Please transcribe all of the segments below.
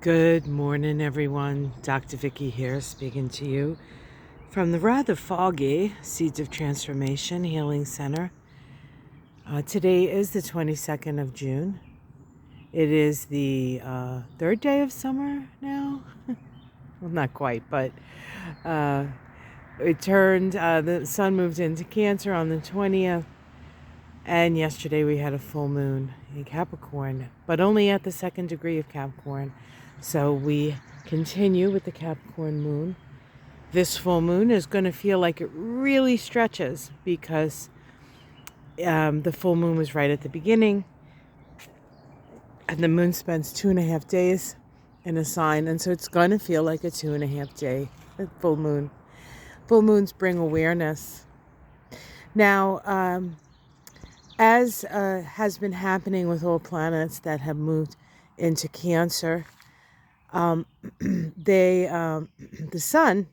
Good morning, everyone. Dr. Vicky here, speaking to you from the rather foggy Seeds of Transformation Healing Center. Today is the 22nd of June. It is the third day of summer now. Well, not quite, but the sun moved into Cancer on the 20th, and yesterday we had a full moon in Capricorn, but only at the second degree of Capricorn. So we continue with the Capricorn moon. This full moon is going to feel like it really stretches because the full moon was right at the beginning, and the moon spends 2.5 days in a sign, and so it's going to feel like a 2.5 day full moon. Full moons bring awareness. Now, as has been happening with all planets that have moved into Cancer, the sun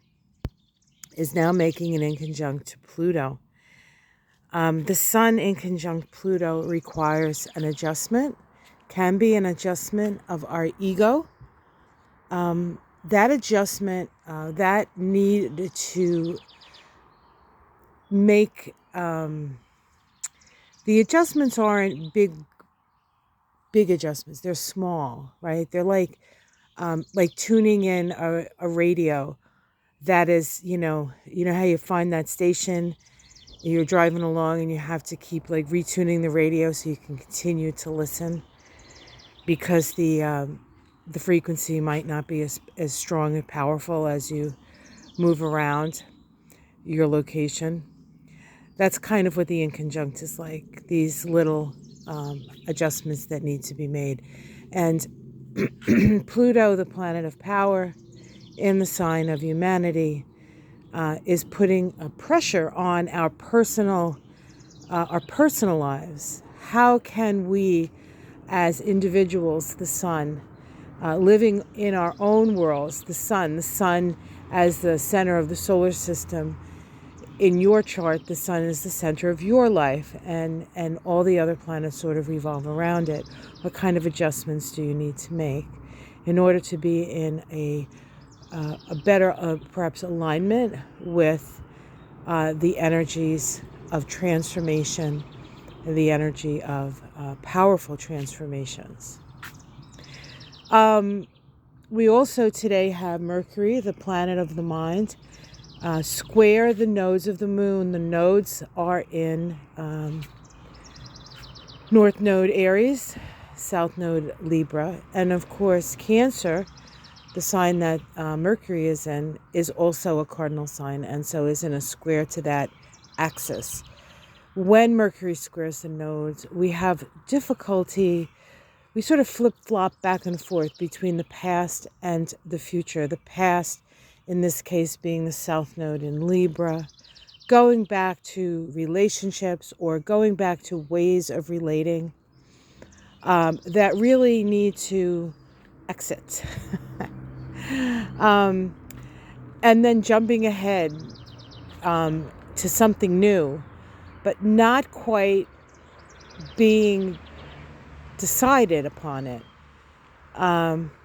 is now making an inconjunct to Pluto. The sun inconjunct Pluto requires an adjustment, can be an adjustment of our ego. That adjustment, that need to make, the adjustments aren't big adjustments. They're small, right? They're like tuning in a radio that is, you know how you find that station, you're driving along and you have to keep like retuning the radio so you can continue to listen because the frequency might not be as strong and powerful as you move around your location. That's kind of what the inconjunct is like, these little adjustments that need to be made. And Pluto, the planet of power in the sign of humanity, is putting a pressure on our personal lives. How can we, as individuals, the sun, living in our own worlds, the sun as the center of the solar system. In your chart, the sun is the center of your life, and all the other planets sort of revolve around it. What kind of adjustments do you need to make in order to be in a better, perhaps, alignment with the energies of transformation, the energy of powerful transformations? We also today have Mercury, the planet of the mind, square the nodes of the moon. The nodes are in North Node Aries, South Node Libra, and of course Cancer, the sign that Mercury is in, is also a cardinal sign, and so is in a square to that axis. When Mercury squares the nodes, we have difficulty. We sort of flip-flop back and forth between the past and the future. The past, in this case, being the South Node in Libra, going back to relationships or going back to ways of relating that really need to exit. And then jumping ahead to something new, but not quite being decided upon it.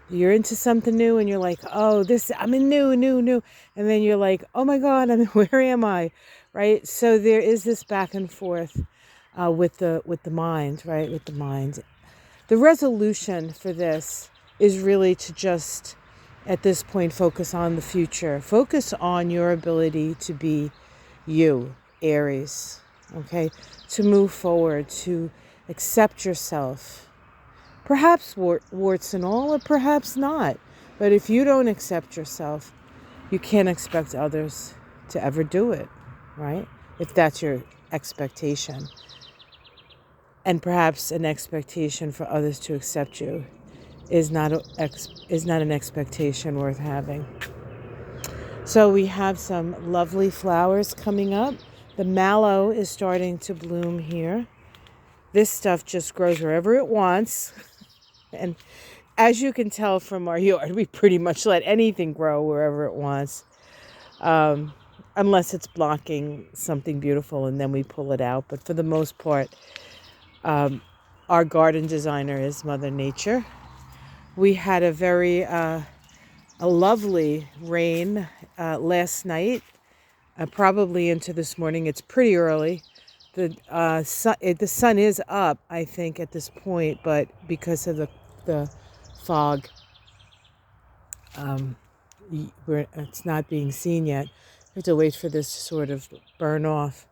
You're into something new and you're like, oh, I'm in new. And then you're like, oh my God, where am I? Right? So there is this back and forth with the mind, right? With the mind. The resolution for this is really to just, at this point, focus on the future. Focus on your ability to be you, Aries, okay? To move forward, to accept yourself. Perhaps warts and all, or perhaps not. But if you don't accept yourself, you can't expect others to ever do it, right? If that's your expectation. And perhaps an expectation for others to accept you is not an expectation worth having. So we have some lovely flowers coming up. The mallow is starting to bloom here. This stuff just grows wherever it wants. And as you can tell from our yard, we pretty much let anything grow wherever it wants. Unless it's blocking something beautiful, and then we pull it out. But for the most part, our garden designer is Mother Nature. We had a lovely rain last night, probably into this morning. It's pretty early. The sun is up, I think, at this point, but because of the fog, it's not being seen yet. We have to wait for this to sort of burn off.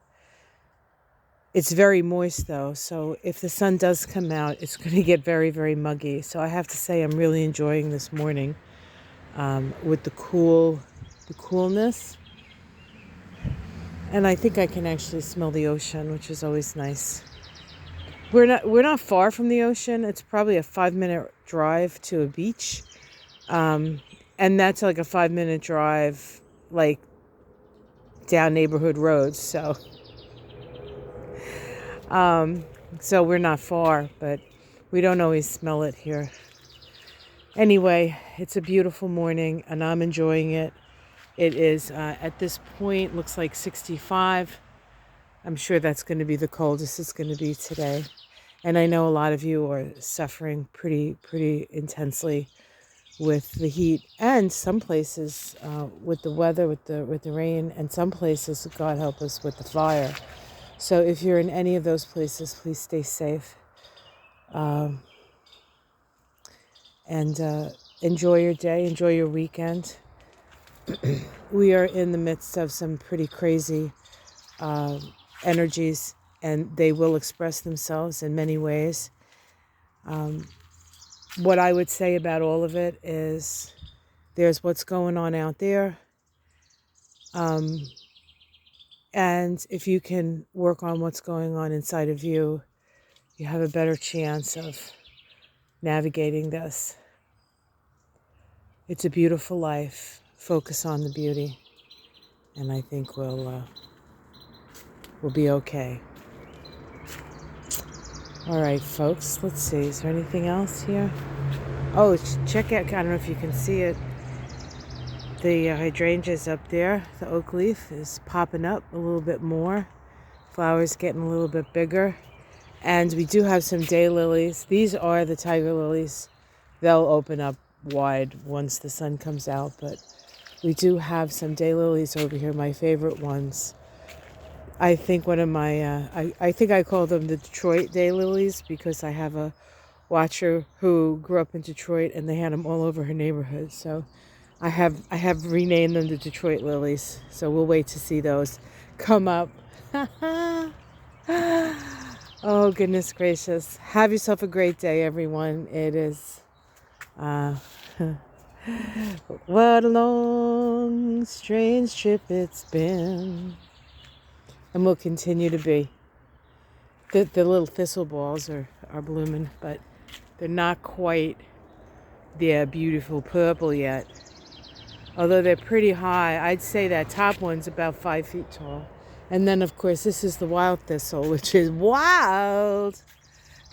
It's very moist though, so if the sun does come out, it's going to get very, very muggy. So I have to say I'm really enjoying this morning with the coolness. And I think I can actually smell the ocean, which is always nice. We're not far from the ocean. It's probably a 5-minute drive to a beach. And that's like a 5-minute drive, like down neighborhood roads. So we're not far, but we don't always smell it here. Anyway, it's a beautiful morning and I'm enjoying it. It is, at this point, looks like 65. I'm sure that's going to be the coldest it's going to be today. And I know a lot of you are suffering pretty intensely with the heat, and some places with the weather, with the rain, and some places, God help us, with the fire. So if you're in any of those places, please stay safe. And enjoy your day, enjoy your weekend. We are in the midst of some pretty crazy energies, and they will express themselves in many ways. What I would say about all of it is there's what's going on out there. And if you can work on what's going on inside of you, you have a better chance of navigating this. It's a beautiful life. Focus on the beauty, and I think we'll be okay. All right, folks, let's see. Is there anything else here? Oh, check out, I don't know if you can see it. The hydrangeas up there, the oak leaf is popping up a little bit more. Flowers getting a little bit bigger. And we do have some daylilies. These are the tiger lilies. They'll open up wide once the sun comes out, but we do have some daylilies over here, my favorite ones. I think one of my, I think I call them the Detroit daylilies because I have a watcher who grew up in Detroit and they had them all over her neighborhood. So I have renamed them the Detroit lilies. So we'll wait to see those come up. Oh, goodness gracious. Have yourself a great day, everyone. It is, what a long, strange trip it's been. And will continue to be. The little thistle balls are blooming, but they're not quite their beautiful purple yet. Although they're pretty high. I'd say that top one's about 5 feet tall. And then, of course, this is the wild thistle, which is wild.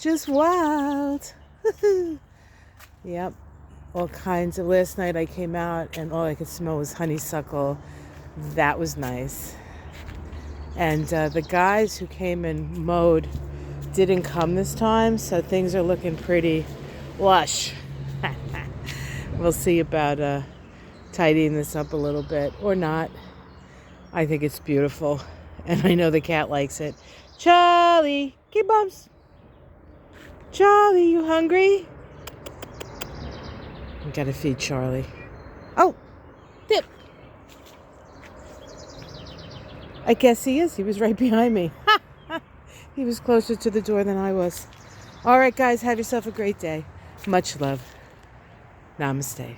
Just wild. Yep. All kinds of. Last night I came out and all I could smell was honeysuckle. That was nice. And the guys who came and mowed didn't come this time, so things are looking pretty lush. We'll see about tidying this up a little bit, or not. I think it's beautiful, and I know the cat likes it. Charlie, get bumps. Charlie, you hungry? I gotta feed Charlie. Oh, dip. I guess he is. He was right behind me. He was closer to the door than I was. All right, guys, have yourself a great day. Much love. Namaste.